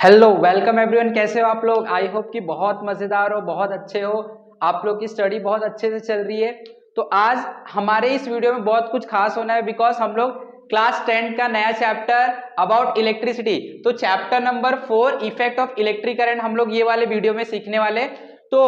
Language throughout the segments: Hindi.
हेलो वेलकम एवरीवन, कैसे हो आप लोग। आई होप कि बहुत मजेदार हो, बहुत अच्छे हो। आप लोग की स्टडी बहुत अच्छे से चल रही है। तो आज हमारे इस वीडियो में बहुत कुछ खास होना है बिकॉज हम लोग क्लास 10 का नया चैप्टर अबाउट इलेक्ट्रिसिटी, तो chapter number 4 effect of electric current हम लोग ये वाले वीडियो में सीखने वाले। तो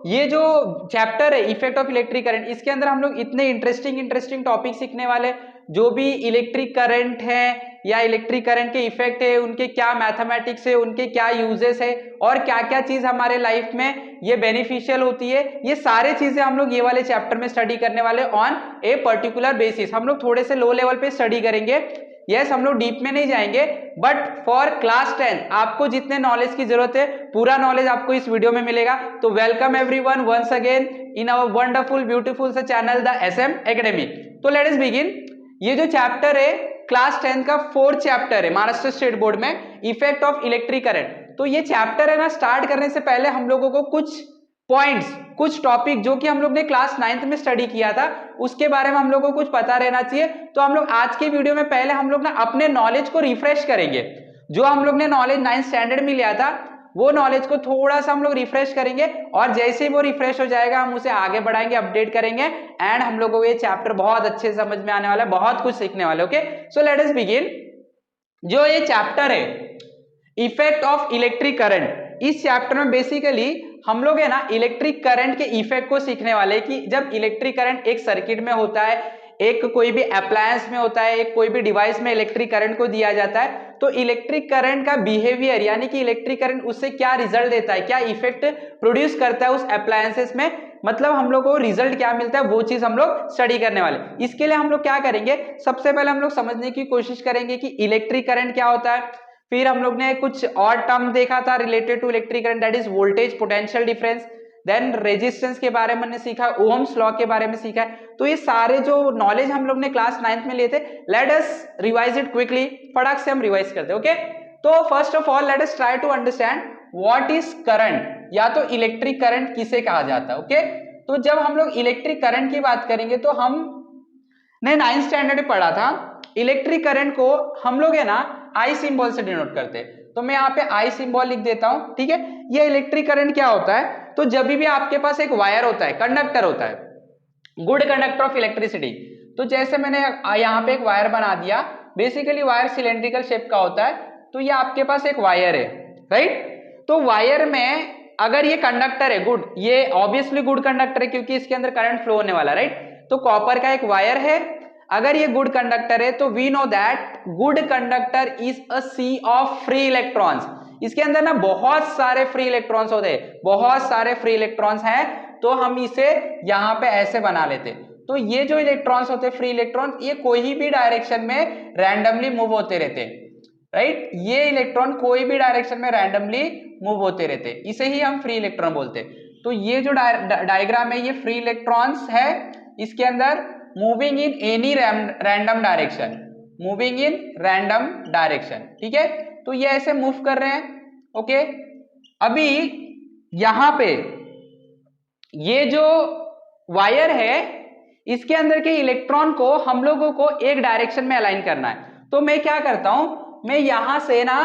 ये जो चैप्टर है इफेक्ट ऑफ इलेक्ट्रिक करंट, इसके अंदर हम लोग इतने इंटरेस्टिंग टॉपिक सीखने वाले। जो भी इलेक्ट्रिक करंट है या इलेक्ट्रिक करंट के इफेक्ट है, उनके क्या मैथमेटिक्स है, उनके क्या यूजेस है और क्या क्या चीज हमारे लाइफ में ये बेनिफिशियल होती है, ये सारे चीजें हम लोग ये वाले चैप्टर में स्टडी करने वाले ऑन ए पर्टिकुलर बेसिस। हम लोग थोड़े से लो लेवल पे स्टडी करेंगे। यस, हम लोग डीप में नहीं जाएंगे, बट फॉर क्लास 10 आपको जितने नॉलेज की जरूरत है पूरा नॉलेज आपको इस वीडियो में मिलेगा। तो welcome everyone once again in our wonderful beautiful सा चैनल द SM एकेडमी। तो लेट अस बिगिन। ये जो चैप्टर है क्लास 10 का 4th चैप्टर है महाराष्ट्र स्टेट बोर्ड में, इफेक्ट ऑफ इलेक्ट्रिक करंट। तो ये चैप्टर है ना, स्टार्ट करने से पहले हम लोगों को कुछ पॉइंट्स, कुछ टॉपिक जो कि हम लोग ने क्लास 9th में स्टडी किया था उसके बारे में हम लोग को कुछ पता रहना चाहिए। तो हम लोग आज के वीडियो में पहले हम लोग ना अपने नॉलेज को रिफ्रेश करेंगे। जो हम लोग ने नॉलेज 9th स्टैंडर्ड में लिया था वो नॉलेज को थोड़ा सा हम लोग रिफ्रेश करेंगे, और जैसे ही वो रिफ्रेश हो जाएगा हम उसे आगे बढ़ाएंगे, अपडेट करेंगे, एंड हम लोगों को ये चैप्टर बहुत अच्छे से समझ में आने वाला है, बहुत कुछ सीखने वाले। Okay, so let us begin. जो ये चैप्टर है इफेक्ट ऑफ इलेक्ट्रिक करंट, इस चैप्टर में बेसिकली हम लोग है ना इलेक्ट्रिक करंट के इफेक्ट को सीखने वाले हैं कि जब इलेक्ट्रिक करंट एक सर्किट में होता है, एक कोई भी अप्लायंस में होता है, एक कोई भी डिवाइस में इलेक्ट्रिक करंट को दिया जाता है, तो इलेक्ट्रिक करंट का बिहेवियर यानी कि इलेक्ट्रिक करंट उससे क्या रिजल्ट देता है, क्या इफेक्ट प्रोड्यूस करता है उस अप्लायंसेस में, मतलब हम लोग को रिजल्ट क्या मिलता है, वो चीज हम लोग स्टडी करने वाले। इसके लिए हम लोग क्या करेंगे, सबसे पहले हम लोग समझने की कोशिश करेंगे कि इलेक्ट्रिक करंट क्या होता है। फिर हम लोग ने कुछ और टर्म देखा था related to electric current, that is voltage potential difference. Then resistance के बारे में हमने सीखा, ओम्स लॉ के बारे में सीखा। तो ये सारे जो नॉलेज हम लोग ने क्लास 9th में लिए थे, let us revise it quickly. फटाक से हम रिवाइज करते हैं। ओके, तो first of all let us try to understand what is current, या तो इलेक्ट्रिक करंट किसे कहा जाता है। ओके, तो जब हम लोग इलेक्ट्रिक करंट की बात करेंगे तो हमने 9th स्टैंडर्ड में पढ़ा था इलेक्ट्रिक करंट को हम लोग है ना आई सिंबल से डिनोट करते हैं। तो मैं यहाँ पे आई सिंबल लिख देता हूं, ठीक है। ये इलेक्ट्रिक करंट क्या होता है, तो जब भी आपके पास एक वायर होता है, कंडक्टर होता है, गुड कंडक्टर ऑफ इलेक्ट्रिसिटी। तो जैसे मैंने यहाँ पे एक वायर बना दिया, बेसिकली वायर सिलेंड्रिकल शेप का होता है। तो ये आपके पास एक वायर है, राइट। तो वायर में अगर ये कंडक्टर है गुड, ये ऑब्वियसली गुड कंडक्टर है क्योंकि इसके अंदर करंट फ्लो होने वाला, राइट। तो कॉपर का एक वायर है, अगर ये गुड कंडक्टर है तो we know that good conductor is a sea of free electrons. इसके अंदर ना बहुत सारे फ्री इलेक्ट्रॉन्स होते हैं, बहुत सारे फ्री इलेक्ट्रॉन्स हैं। तो हम इसे यहां पे ऐसे बना लेते। तो ये जो इलेक्ट्रॉन्स होते हैं फ्री इलेक्ट्रॉन, ये कोई भी डायरेक्शन में रैंडमली मूव होते रहते हैं, राइट। ये इलेक्ट्रॉन कोई भी डायरेक्शन में रैंडमली मूव होते रहते हैं, इसे ही हम फ्री इलेक्ट्रॉन बोलते हैं। तो ये जो डायग्राम है ये फ्री इलेक्ट्रॉन्स है, इसके अंदर moving in any random direction, moving in random direction, ठीक है। तो ये ऐसे मूव कर रहे हैं। ओके, अभी यहां पे ये जो वायर है इसके अंदर के इलेक्ट्रॉन को हम लोगों को एक डायरेक्शन में अलाइन करना है। तो मैं क्या करता हूं, मैं यहां से ना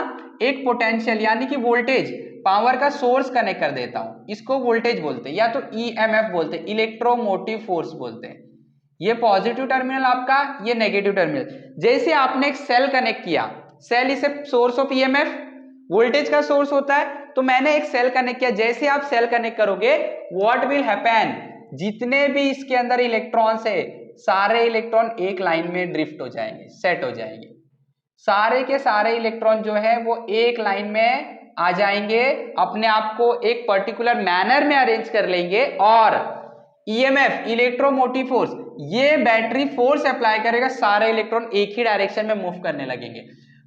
एक पोटेंशियल यानी कि वोल्टेज पावर का सोर्स कनेक्ट कर देता हूं। इसको वोल्टेज बोलते हैं या तो EMF बोलते हैं, इलेक्ट्रोमोटिव फोर्स बोलते हैं। ये पॉजिटिव टर्मिनल आपका, ये नेगेटिव टर्मिनल। जैसे आपने एक सेल कनेक्ट किया, cell is a source of EMF, voltage का सोर्स होता है। तो मैंने एक सेल कनेक्ट किया, जैसे आप सेल कनेक्ट करोगे व्हाट विल हैपन, जितने भी इसके अंदर इलेक्ट्रॉन्स है सारे इलेक्ट्रॉन एक लाइन में ड्रिफ्ट हो जाएंगे, सेट हो जाएंगे। सारे के सारे इलेक्ट्रॉन जो है वो एक लाइन में आ जाएंगे, अपने आप को एक पर्टिकुलर मैनर में अरेंज कर लेंगे, और EMF इलेक्ट्रोमोटिव फोर्स, ये बैटरी फोर्स अप्लाई करेगा, सारे इलेक्ट्रॉन एक ही डायरेक्शन में मूव करने लगेंगे।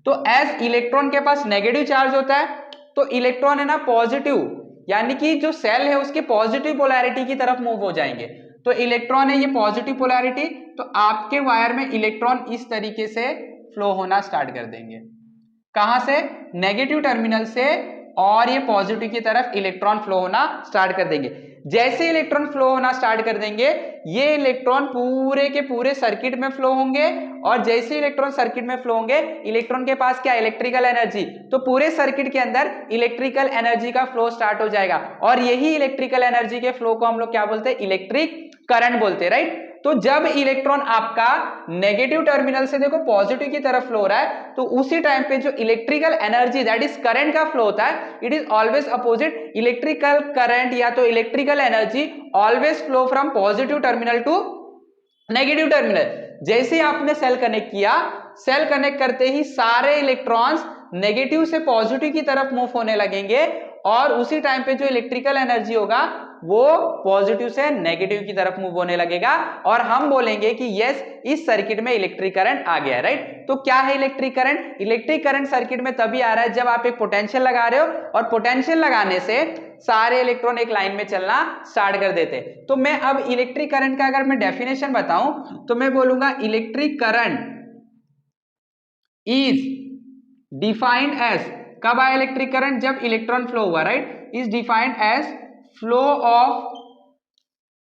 तो एज इलेक्ट्रॉन के पास नेगेटिव चार्ज होता है, तो इलेक्ट्रॉन है ना पॉजिटिव यानी कि जो सेल है उसकी पॉजिटिव पोलैरिटी की तरफ मूव हो जाएंगे। तो इलेक्ट्रॉन है ये पॉजिटिव पोलैरिटी, तो आपके वायर में इलेक्ट्रॉन इस तरीके से फ्लो होना स्टार्ट कर देंगे। कहां से, नेगेटिव टर्मिनल से, और ये पॉजिटिव की तरफ इलेक्ट्रॉन फ्लो होना स्टार्ट कर देंगे। जैसे इलेक्ट्रॉन फ्लो होना स्टार्ट कर देंगे, ये इलेक्ट्रॉन पूरे के पूरे सर्किट में फ्लो होंगे, और जैसे इलेक्ट्रॉन सर्किट में फ्लो होंगे, इलेक्ट्रॉन के पास क्या, इलेक्ट्रिकल एनर्जी, तो पूरे सर्किट के अंदर इलेक्ट्रिकल एनर्जी का फ्लो स्टार्ट हो जाएगा, और यही इलेक्ट्रिकल एनर्जी के फ्लो को हम लोग क्या बोलते हैं, इलेक्ट्रिक करंट बोलते हैं, राइट। तो जब इलेक्ट्रॉन आपका नेगेटिव टर्मिनल से देखो पॉजिटिव की तरफ फ्लो हो रहा है, तो उसी टाइम पे जो electrical energy that is current का फ्लो होता है, it is always opposite. Electrical current या तो electrical energy always flow from positive terminal to negative terminal. जैसे ही आपने सेल कनेक्ट किया, सेल कनेक्ट करते ही सारे इलेक्ट्रॉन्स नेगेटिव से पॉजिटिव की तरफ मूव होने लगेंगे, और उसी टाइम पे जो इलेक्ट्रिकल एनर्जी होगा वो पॉजिटिव से नेगेटिव की तरफ मूव होने लगेगा, और हम बोलेंगे कि यस, इस सर्किट में इलेक्ट्रिक करंट आ गया, राइट। तो क्या है electric current? Electric current circuit में तभी आ रहा है जब आप एक पोटेंशियल लगा रहे हो, और पोटेंशियल लगाने से सारे इलेक्ट्रॉन एक लाइन में चलना स्टार्ट कर देते हैं। तो मैं अब इलेक्ट्रिक करंट का अगर मैं डेफिनेशन बताऊं, तो मैं बोलूंगा electric current is defined as, कब आया इलेक्ट्रिक करंट? जब इलेक्ट्रॉन फ्लो हुआ, right. Is defined as flow of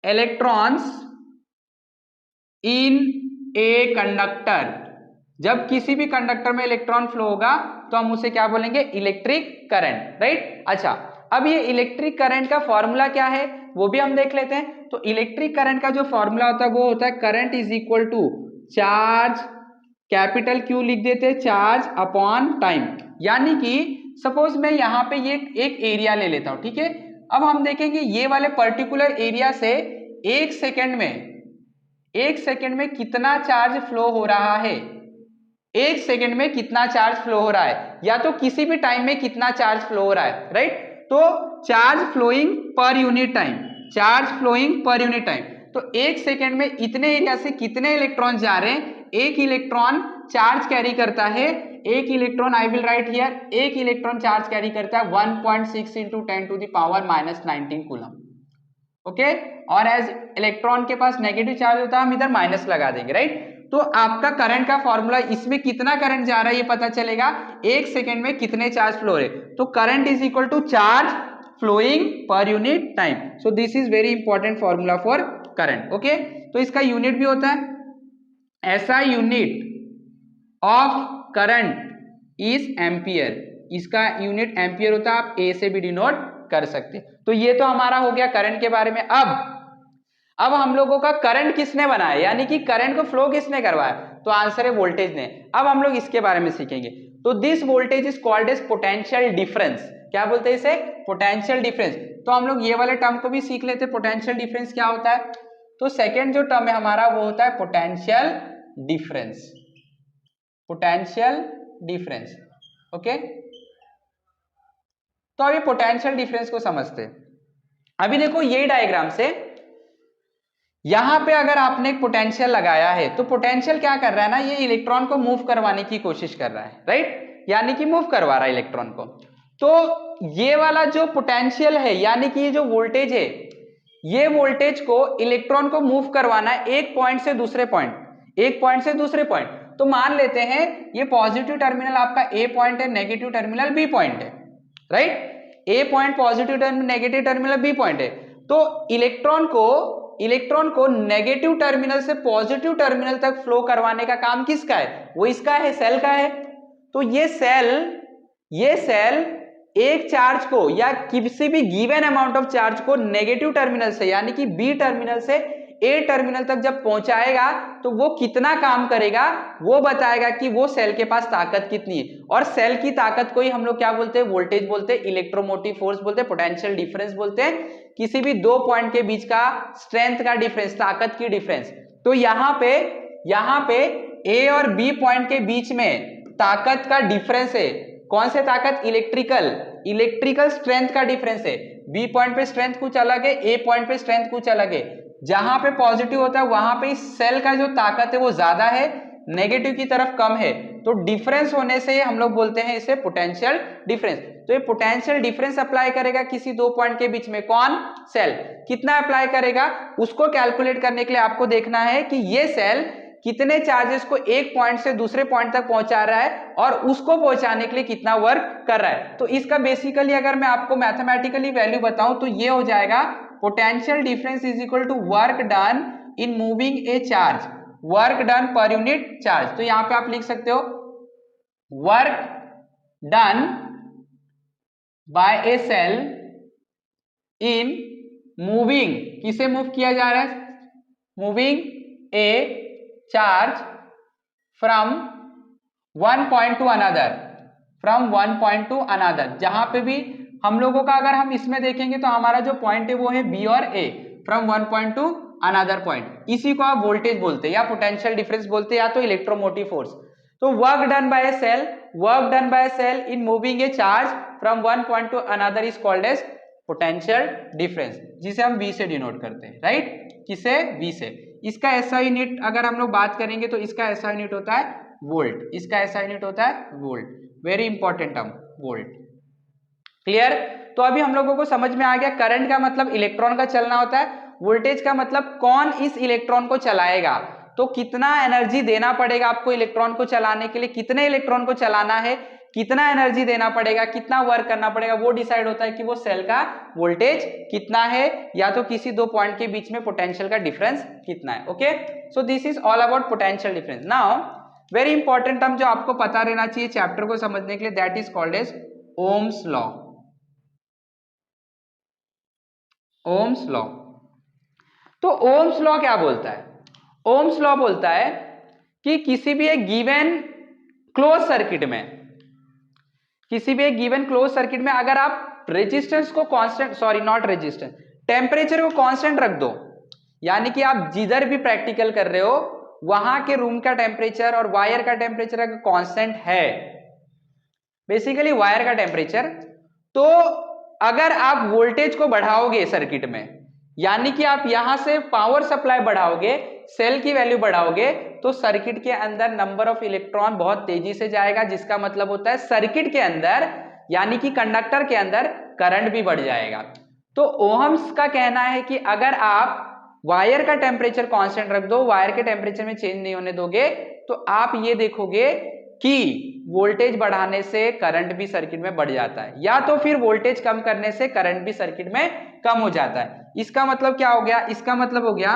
electrons in a conductor. जब किसी भी कंडक्टर में इलेक्ट्रॉन फ्लो होगा तो हम उसे क्या बोलेंगे? Electric current, right. अच्छा, अब ये इलेक्ट्रिक करंट का फॉर्मूला क्या है वो भी हम देख लेते हैं। तो इलेक्ट्रिक करंट का जो फॉर्मूला होता है वो होता है current is equal to charge, capital Q लिख देते हैं, चार्ज अपॉन टाइम। यानी कि सपोज मैं यहाँ पे ये एक एरिया ले लेता हूँ, ठीक है। अब हम देखेंगे ये वाले पर्टिकुलर एरिया से एक सेकेंड में कितना चार्ज फ्लो हो रहा है, एक सेकेंड में कितना चार्ज फ्लो हो रहा है, या तो किसी भी टाइम में कितना चार्ज फ्लो हो रहा है, राइट। तो charge flowing per unit time, charge flowing per unit time. तो एक सेकेंड में इतने एरिया से कितने इलेक्ट्रॉन जा रहे हैं, एक इलेक्ट्रॉन चार्ज कैरी करता है, एक electron, I will write here, एक इलेक्ट्रॉन चार्ज कैरी करता है 1.6 into 10 to the power -19 coulomb, okay. और एज इलेक्ट्रॉन के पास नेगेटिव चार्ज होता है, हम इधर माइनस लगा देंगे, राइट। तो आपका करंट का फॉर्मूला, इसमें कितना करंट जा रहा है ये पता चलेगा, एक सेकेंड में कितने चार्ज फ्लो हो रहे। तो current is equal to charge flowing per unit time. So this is very important formula for current, okay. तो इसका यूनिट भी होता है, ऐसा unit of current is ampere, इसका यूनिट एम्पियर होता है, आप ए से भी डिनोट कर सकते। तो ये तो हमारा हो गया करंट के बारे में। अब हम लोगों का करंट किसने बनाया, यानी कि करंट को फ्लो किसने करवाया? तो आंसर है वोल्टेज ने। अब हम लोग इसके बारे में सीखेंगे। तो this voltage is called as potential difference. क्या बोलते हैं इसे? Potential difference. तो हम लोग ये वाले टर्म को भी सीख लेते हैं, पोटेंशियल डिफरेंस क्या होता है। तो सेकेंड जो टर्म है हमारा वो होता है potential difference, potential difference, okay. तो अभी पोटेंशियल डिफरेंस को समझते हैं। अभी देखो ये डायग्राम से, यहां पे अगर आपने एक पोटेंशियल लगाया है, तो पोटेंशियल क्या कर रहा है ना, ये इलेक्ट्रॉन को मूव करवाने की कोशिश कर रहा है, राइट, यानी कि मूव करवा रहा है इलेक्ट्रॉन को। तो ये वाला जो पोटेंशियल है, यानी कि ये जो वोल्टेज है, ये वोल्टेज को इलेक्ट्रॉन को मूव करवाना है एक पॉइंट से दूसरे पॉइंट, एक पॉइंट से दूसरे पॉइंट। तो मान लेते हैं ये पॉजिटिव टर्मिनल आपका ए पॉइंट है, नेगेटिव टर्मिनल बी पॉइंट है, right. A point positive terminal, negative terminal B point है। तो इलेक्ट्रॉन को नेगेटिव टर्मिनल से पॉजिटिव टर्मिनल तक फ्लो करवाने का काम किसका है? वो इसका है, सेल का है। तो ये सेल एक चार्ज को या किसी भी गिवन अमाउंट ऑफ चार्ज को नेगेटिव टर्मिनल से, यानी कि बी टर्मिनल से ए टर्मिनल तक जब पहुंचाएगा, तो वो कितना काम करेगा वो बताएगा कि वो सेल के पास ताकत कितनी है। और सेल की ताकत को ही हम लोग क्या बोलते हैं? वोल्टेज बोलते हैं, इलेक्ट्रोमोटिव फोर्स बोलते हैं, पोटेंशियल डिफरेंस बोलते हैं, किसी भी दो पॉइंट के बीच का स्ट्रेंथ का डिफरेंस, ताकत की डिफरेंस। तो यहाँ पे ए और बी पॉइंट के बीच में ताकत का डिफरेंस है। कौन से ताकत? इलेक्ट्रिकल स्ट्रेंथ का डिफरेंस है। बी पॉइंट पे स्ट्रेंथ कुछ अलग है, ए पॉइंट पे स्ट्रेंथ कुछ अलग है। जहां पे पॉजिटिव होता है वहां पे इस सेल का जो ताकत है वो ज्यादा है, नेगेटिव की तरफ कम है। तो डिफरेंस होने से हम लोग बोलते हैं इसे पोटेंशियल डिफरेंस। तो ये पोटेंशियल डिफरेंस अप्लाई करेगा किसी दो पॉइंट के बीच में, कौन? सेल। कितना अप्लाई करेगा उसको कैलकुलेट करने के लिए आपको देखना है कि ये सेल कितने चार्जेस को एक पॉइंट से दूसरे पॉइंट तक पहुंचा रहा है और उसको पहुंचाने के लिए कितना वर्क कर रहा है। तो इसका बेसिकली अगर मैं आपको मैथमेटिकली वैल्यू बताऊं तो ये हो जाएगा potential difference is equal to work done in moving a charge, work done per unit charge. तो यहां पे आप लिख सकते हो work done by a cell in moving, किसे मूव किया जा रहा है, moving a charge from one point to another, from one point to another. जहां पे भी हम लोगों का अगर हम इसमें देखेंगे तो हमारा जो पॉइंट है वो है बी और A, from one point to another point. इसी को आप वोल्टेज बोलते हैं या पोटेंशियल डिफरेंस बोलते हैं या तो इलेक्ट्रोमोटिव फोर्स। तो work done by a cell, work done by a cell in moving a charge from one point to another is called as potential difference, जिसे हम V से डिनोट करते हैं, राइट, किसे, V से। इसका SI यूनिट अगर हम लोग बात करेंगे तो इसका SI यूनिट होता है वोल्ट, इसका SI यूनिट होता है volt, very important term volt. Clear? तो अभी हम लोगों को समझ में आ गया करंट का मतलब इलेक्ट्रॉन का चलना होता है, वोल्टेज का मतलब कौन इस इलेक्ट्रॉन को चलाएगा। तो कितना एनर्जी देना पड़ेगा आपको इलेक्ट्रॉन को चलाने के लिए, कितने इलेक्ट्रॉन को चलाना है, कितना एनर्जी देना पड़ेगा, कितना वर्क करना पड़ेगा, वो डिसाइड होता है कि वो सेल का वोल्टेज कितना है या तो किसी दो पॉइंट के बीच में पोटेंशियल का डिफरेंस कितना है। Okay, so this is all about potential difference. Now very important term जो आपको पता रहना चाहिए चैप्टर को समझने के लिए, that is called as Ohm's law. Ohm's law, तो ओम्स लॉ क्या बोलता है? ओम्स लॉ बोलता है कि किसी भी एक गिवन क्लोज सर्किट में, किसी भी एक गिवन क्लोज सर्किट में अगर आप रेजिस्टेंस को constant, sorry not resistance, temperature को कांस्टेंट रख दो, यानी कि आप जिधर भी प्रैक्टिकल कर रहे हो वहां के रूम का टेम्परेचर और वायर का टेम्परेचर अगर कांस्टेंट है, बेसिकली वायर का टेम्परेचर, तो अगर आप वोल्टेज को बढ़ाओगे सर्किट में, यानी कि आप यहां से पावर सप्लाई बढ़ाओगे, सेल की वैल्यू बढ़ाओगे, तो सर्किट के अंदर नंबर ऑफ इलेक्ट्रॉन बहुत तेजी से जाएगा, जिसका मतलब होता है सर्किट के अंदर यानी कि कंडक्टर के अंदर करंट भी बढ़ जाएगा। तो ओहम्स का कहना है कि अगर आप वायर का टेम्परेचर कांस्टेंट रख दो, वायर के टेम्परेचर में चेंज नहीं होने दोगे, तो आप ये देखोगे कि वोल्टेज बढ़ाने से करंट भी सर्किट में बढ़ जाता है, या तो फिर वोल्टेज कम करने से करंट भी सर्किट में कम हो जाता है। इसका मतलब क्या हो गया? इसका मतलब हो गया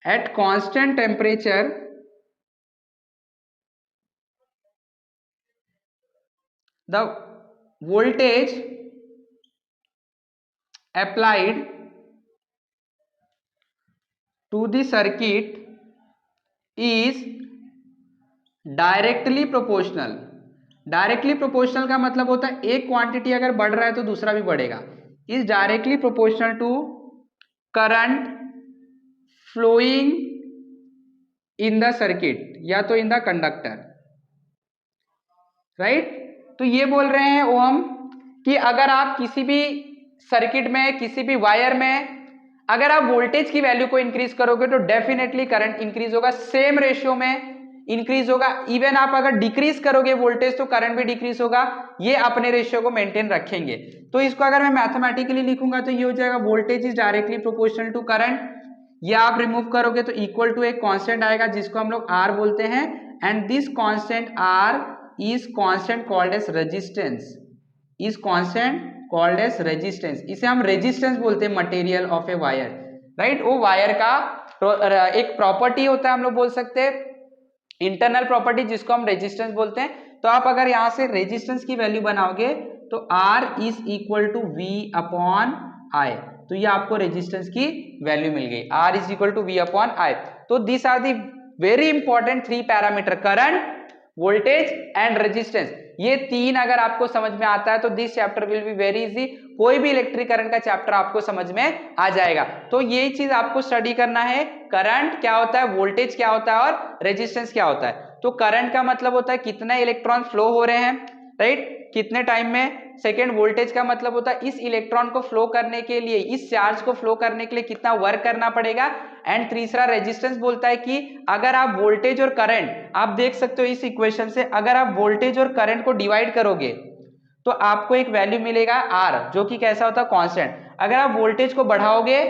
at constant temperature the voltage applied to the circuit is directly proportional. Directly proportional का मतलब होता है एक क्वांटिटी अगर बढ़ रहा है तो दूसरा भी बढ़ेगा, is directly proportional to current flowing in the circuit या तो इन द कंडक्टर, राइट। तो ये बोल रहे हैं ओहम कि अगर आप किसी भी सर्किट में, किसी भी वायर में अगर आप वोल्टेज की वैल्यू को इंक्रीज करोगे तो डेफिनेटली करंट इंक्रीज होगा, सेम रेशियो में इंक्रीज होगा। इवन आप अगर डिक्रीज करोगे वोल्टेज तो करंट भी डिक्रीज होगा, ये अपने रेशियो को मेंटेन रखेंगे। तो इसको अगर मैं मैथमेटिकली लिखूंगा तो ये हो जाएगा voltage is directly proportional to current, ये आप रिमूव करोगे तो इक्वल टू एक कांस्टेंट आएगा जिसको हम लोग R बोलते हैं, and this constant R is constant called as resistance, is constant called as resistance. इसे हम रेजिस्टेंस बोलते हैं material of a wire, right. वो वायर का एक प्रॉपर्टी होता है, हम लोग बोल सकते हैं इंटरनल प्रॉपर्टी, जिसको हम रेजिस्टेंस बोलते हैं। तो आप अगर यहां से रेजिस्टेंस की वैल्यू बनाओगे तो R is equal to V upon I, तो ये आपको रेजिस्टेंस की वैल्यू मिल गई, R is equal to V upon I। तो this are the very important three parameter, current, voltage and resistance. ये तीन अगर आपको समझ में आता है तो this chapter will be very easy, कोई भी इलेक्ट्रिक करंट का चैप्टर आपको समझ में आ जाएगा। तो ये चीज आपको स्टडी करना है, करंट क्या होता है, वोल्टेज क्या होता है और रेजिस्टेंस क्या होता है। तो करंट का मतलब होता है कितने इलेक्ट्रॉन फ्लो हो रहे हैं, राइट, कितने टाइम में। सेकेंड, वोल्टेज का मतलब होता है इस इलेक्ट्रॉन को फ्लो करने के लिए, इस चार्ज को फ्लो करने के लिए कितना वर्क करना पड़ेगा। एंड तीसरा, रेजिस्टेंस बोलता है कि अगर आप वोल्टेज और करंट, आप देख सकते हो इस इक्वेशन से, अगर आप वोल्टेज और करंट को डिवाइड करोगे तो आपको एक वैल्यू मिलेगा R, जो कि कैसा होता है, कांस्टेंट। अगर आप वोल्टेज को बढ़ाओगे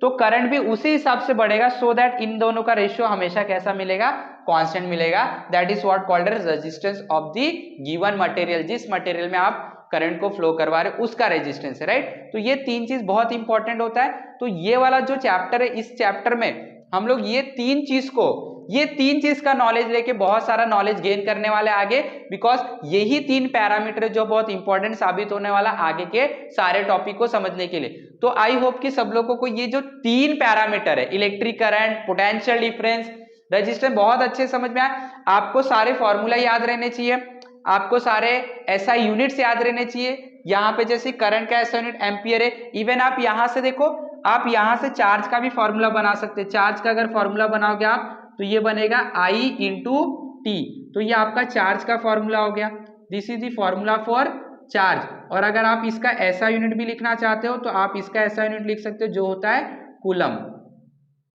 तो करंट भी उसी हिसाब से बढ़ेगा, सो दैट इन दोनों का रेशियो हमेशा कैसा मिलेगा, कांस्टेंट मिलेगा। That is what called as resistance of the given material, जिस मटेरियल में आप करंट को फ्लो करवा रहे हो उसका रेजिस्टेंस है, राइट। तो ये तीन चीज बहुत इंपॉर्टेंट होता है। तो ये वाला जो चैप्टर है, इस चैप्टर में हम लोग ये तीन चीज का नॉलेज लेके बहुत सारा नॉलेज गेन करने वाले आगे, बिकॉज यही तीन पैरामीटर जो बहुत इंपॉर्टेंट साबित होने वाला आगे के सारे टॉपिक को समझने के लिए। तो आई होप कि सब लोगों को ये जो तीन पैरामीटर है, electric current, potential difference, resistance, बहुत अच्छे समझ में आए। आपको सारे फॉर्मूला याद रहने चाहिए, आपको सारे एसआई यूनिट्स याद रहने चाहिए। यहाँ पे जैसे करंट का एसआई यूनिट एम्पियर है। इवन आप यहां से देखो, आप यहां से चार्ज का भी फॉर्मूला बना सकते हैं। चार्ज का अगर फॉर्मूला बनाओगे आप तो ये बनेगा I इंटू टी, तो ये आपका चार्ज का फॉर्मूला हो गया। This is the formula for charge. और अगर आप इसका ऐसा यूनिट भी लिखना चाहते हो तो आप इसका ऐसा यूनिट लिख सकते हो जो होता है कूलम,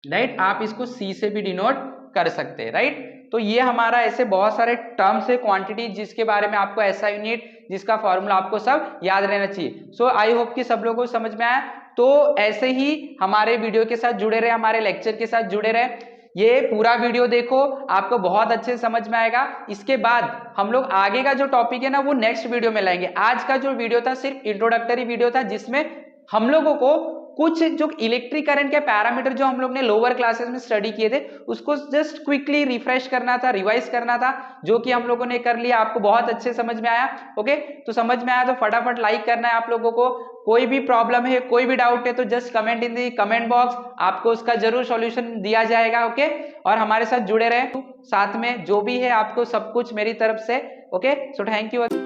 राइट। आप इसको C से भी डिनोट कर सकते हैं, राइट। तो ये हमारा ऐसे बहुत सारे टर्म्स है, क्वांटिटी, जिसके बारे में आपको ऐसा यूनिट, जिसका फॉर्मूला आपको सब याद रहना चाहिए। सो आई होप कि सब लोगों को समझ में आया। तो ऐसे ही हमारे वीडियो के साथ जुड़े रहे, हमारे लेक्चर के साथ जुड़े रहे। ये पूरा वीडियो देखो, आपको बहुत अच्छे से समझ में आएगा। इसके बाद हम लोग आगे का जो टॉपिक है ना वो नेक्स्ट वीडियो में लाएंगे। आज का जो वीडियो था सिर्फ इंट्रोडक्टरी वीडियो था, जिसमें हम लोगों को कुछ जो इलेक्ट्रिक करंट के पैरामीटर जो हम लोग ने लोअर क्लासेस में स्टडी किए थे उसको जस्ट क्विकली रिफ्रेश करना था, रिवाइज करना था, जो कि हम लोगों ने कर लिया। आपको बहुत अच्छे समझ में आया। ओके, तो समझ में आया तो फटाफट लाइक करना है आप लोगों को। कोई भी प्रॉब्लम है, कोई भी डाउट है तो just comment in the comment box, आपको उसका जरूर सॉल्यूशन दिया जाएगा। ओके, और हमारे साथ जुड़े रहे, साथ में जो भी है आपको सब कुछ मेरी तरफ से। Okay, so thank you.